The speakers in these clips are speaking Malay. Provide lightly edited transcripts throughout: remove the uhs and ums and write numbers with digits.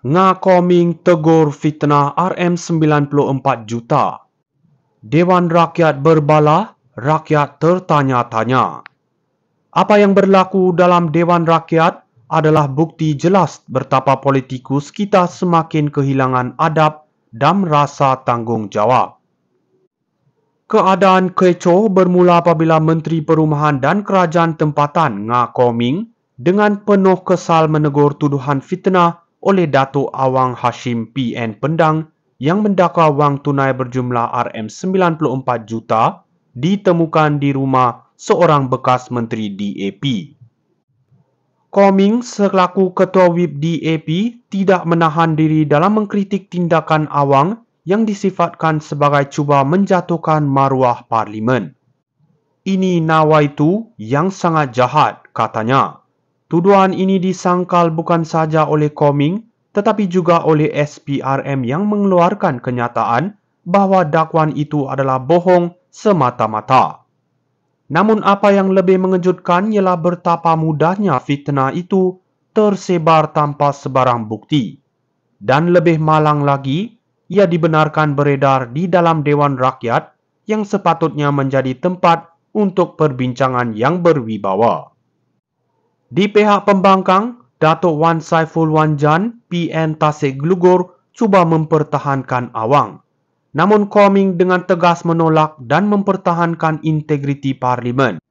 Ngakoming tegur fitnah RM94 juta. Dewan Rakyat berbala, rakyat tertanya-tanya. Apa yang berlaku dalam Dewan Rakyat adalah bukti jelas betapa politikus kita semakin kehilangan adab dan rasa tanggungjawab. Keadaan kecoh bermula apabila Menteri Perumahan dan Kerajaan Tempatan Ngakoming dengan penuh kesal menegur tuduhan fitnah oleh Datuk Awang Hashim PN Pendang yang mendakwa wang tunai berjumlah RM94 juta ditemukan di rumah seorang bekas Menteri DAP. Koming selaku Ketua Whip DAP tidak menahan diri dalam mengkritik tindakan Awang yang disifatkan sebagai cuba menjatuhkan maruah Parlimen. Ini nawaitu yang sangat jahat, katanya. Tuduhan ini disangkal bukan saja oleh Koming, tetapi juga oleh SPRM yang mengeluarkan kenyataan bahawa dakwaan itu adalah bohong semata-mata. Namun apa yang lebih mengejutkan ialah betapa mudahnya fitnah itu tersebar tanpa sebarang bukti. Dan lebih malang lagi, ia dibenarkan beredar di dalam Dewan Rakyat yang sepatutnya menjadi tempat untuk perbincangan yang berwibawa. Di pihak pembangkang, Datuk Wan Saiful Wan Jan, PN Tasik Glugur, cuba mempertahankan Awang. Namun Koming dengan tegas menolak dan mempertahankan integriti Parlimen.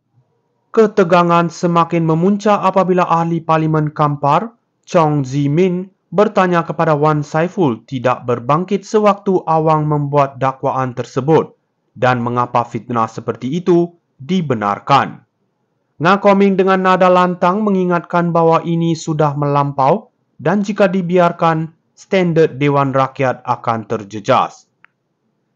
Ketegangan semakin memuncak apabila ahli Parlimen Kampar, Chong Zi Min, bertanya kepada Wan Saiful tidak berbangkit sewaktu Awang membuat dakwaan tersebut dan mengapa fitnah seperti itu dibenarkan. Ngakoming dengan nada lantang mengingatkan bahawa ini sudah melampau dan jika dibiarkan, standard Dewan Rakyat akan terjejas.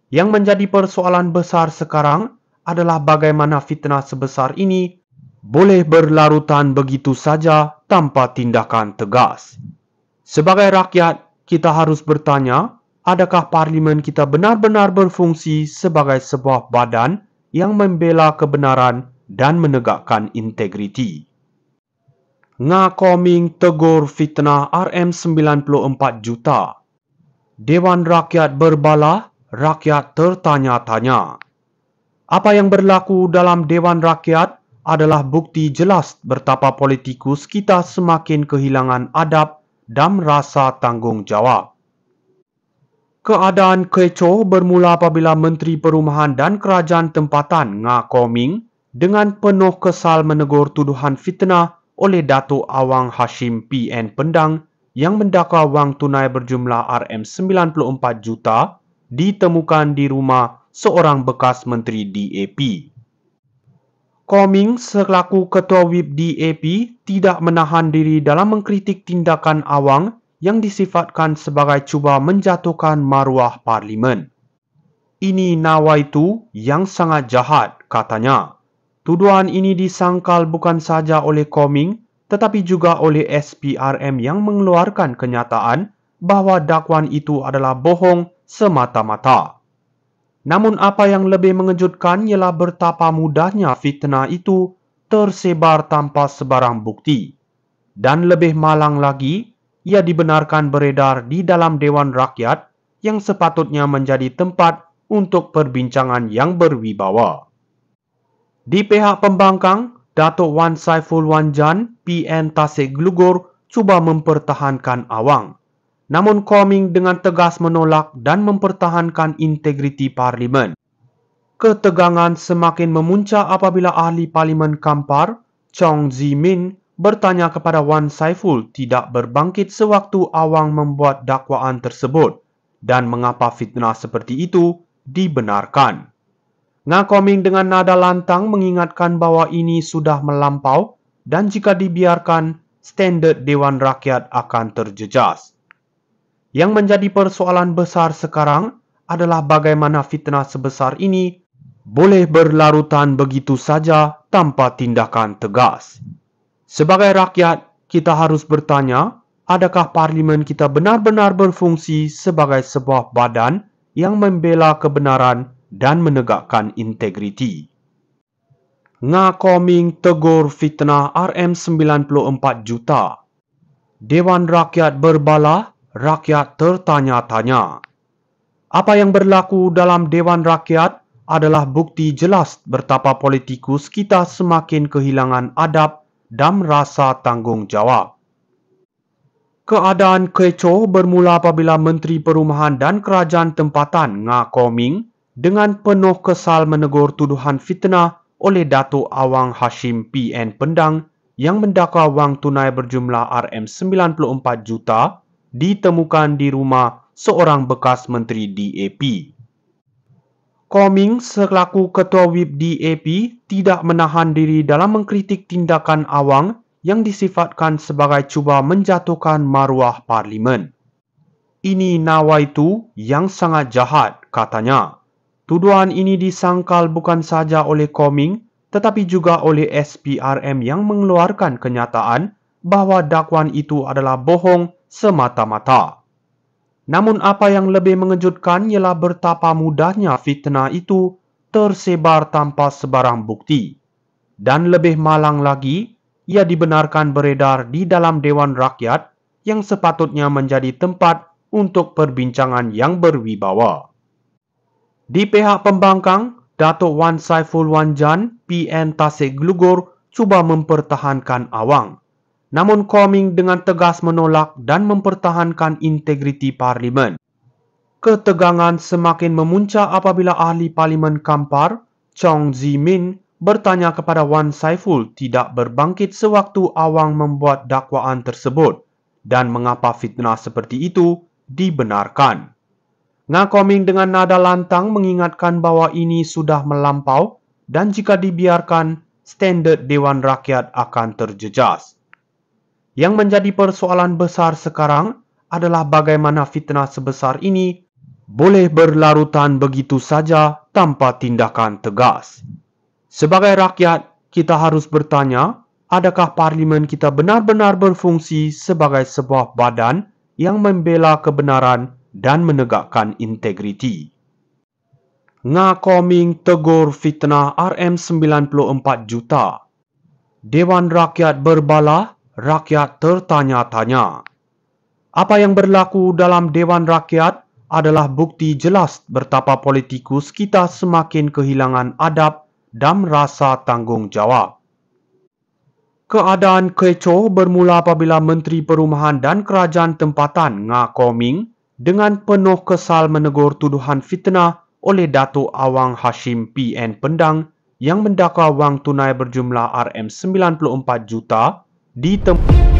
Yang menjadi persoalan besar sekarang adalah bagaimana fitnah sebesar ini boleh berlarutan begitu saja tanpa tindakan tegas. Sebagai rakyat, kita harus bertanya, adakah Parlimen kita benar-benar berfungsi sebagai sebuah badan yang membela kebenaran dan menegakkan integriti? Ngakoming tegur fitnah RM94 juta. Dewan Rakyat berbala, rakyat tertanya-tanya. Apa yang berlaku dalam Dewan Rakyat adalah bukti jelas betapa politikus kita semakin kehilangan adab dan rasa tanggungjawab. Keadaan kecoh bermula apabila Menteri Perumahan dan Kerajaan Tempatan Ngakoming dengan penuh kesal menegur tuduhan fitnah oleh Datuk Awang Hashim PN Pendang yang mendakwa wang tunai berjumlah RM94 juta ditemukan di rumah seorang bekas Menteri DAP. Koming selaku Ketua Whip DAP tidak menahan diri dalam mengkritik tindakan Awang yang disifatkan sebagai cuba menjatuhkan maruah Parlimen. Ini nawaitu yang sangat jahat, katanya. Tuduhan ini disangkal bukan saja oleh Koming, tetapi juga oleh SPRM yang mengeluarkan kenyataan bahawa dakwaan itu adalah bohong semata-mata. Namun apa yang lebih mengejutkan ialah betapa mudahnya fitnah itu tersebar tanpa sebarang bukti. Dan lebih malang lagi, ia dibenarkan beredar di dalam Dewan Rakyat yang sepatutnya menjadi tempat untuk perbincangan yang berwibawa. Di pihak pembangkang, Datuk Wan Saiful Wan Jan, PN Tasik Glugur, cuba mempertahankan Awang. Namun Koming dengan tegas menolak dan mempertahankan integriti Parlimen. Ketegangan semakin memuncak apabila ahli Parlimen Kampar, Chong Zi Min, bertanya kepada Wan Saiful tidak berbangkit sewaktu Awang membuat dakwaan tersebut dan mengapa fitnah seperti itu dibenarkan. Ngakoming dengan nada lantang mengingatkan bahawa ini sudah melampau dan jika dibiarkan, standard Dewan Rakyat akan terjejas. Yang menjadi persoalan besar sekarang adalah bagaimana fitnah sebesar ini boleh berlarutan begitu saja tanpa tindakan tegas. Sebagai rakyat, kita harus bertanya, adakah Parlimen kita benar-benar berfungsi sebagai sebuah badan yang membela kebenaran dan menegakkan integriti? Ngakoming tegur fitnah RM94 juta. Dewan Rakyat berbala, rakyat tertanya-tanya. Apa yang berlaku dalam Dewan Rakyat adalah bukti jelas betapa politikus kita semakin kehilangan adab dan rasa tanggungjawab. Keadaan kecoh bermula apabila Menteri Perumahan dan Kerajaan Tempatan Nga Koming dengan penuh kesal menegur tuduhan fitnah oleh Datuk Awang Hashim PN Pendang yang mendakwa wang tunai berjumlah RM94 juta ditemukan di rumah seorang bekas Menteri DAP. Koming selaku Ketua Whip DAP tidak menahan diri dalam mengkritik tindakan Awang yang disifatkan sebagai cuba menjatuhkan maruah Parlimen. Ini nawaitu yang sangat jahat, katanya. Tuduhan ini disangkal bukan saja oleh Koming, tetapi juga oleh SPRM yang mengeluarkan kenyataan bahawa dakwaan itu adalah bohong semata-mata. Namun apa yang lebih mengejutkan ialah betapa mudahnya fitnah itu tersebar tanpa sebarang bukti. Dan lebih malang lagi, ia dibenarkan beredar di dalam Dewan Rakyat yang sepatutnya menjadi tempat untuk perbincangan yang berwibawa. Di pihak pembangkang, Datuk Wan Saiful Wan Jan, PN Tasik Glugur, cuba mempertahankan Awang. Namun Koming dengan tegas menolak dan mempertahankan integriti Parlimen. Ketegangan semakin memuncak apabila ahli Parlimen Kampar, Chong Zi Min, bertanya kepada Wan Saiful tidak berbangkit sewaktu Awang membuat dakwaan tersebut dan mengapa fitnah seperti itu dibenarkan. Nga Koming dengan nada lantang mengingatkan bahawa ini sudah melampau dan jika dibiarkan, standard Dewan Rakyat akan terjejas. Yang menjadi persoalan besar sekarang adalah bagaimana fitnah sebesar ini boleh berlarutan begitu saja tanpa tindakan tegas. Sebagai rakyat, kita harus bertanya, adakah Parlimen kita benar-benar berfungsi sebagai sebuah badan yang membela kebenaran dan menegakkan integriti? Nga Koming tegur fitnah RM94 juta. Dewan Rakyat berbala, rakyat tertanya-tanya. Apa yang berlaku dalam Dewan Rakyat adalah bukti jelas betapa politikus kita semakin kehilangan adab dan rasa tanggungjawab. Keadaan kecoh bermula apabila Menteri Perumahan dan Kerajaan Tempatan Nga Koming dengan penuh kesal menegur tuduhan fitnah oleh Datuk Awang Hashim PN Pendang yang mendakwa wang tunai berjumlah RM94 juta ditemukan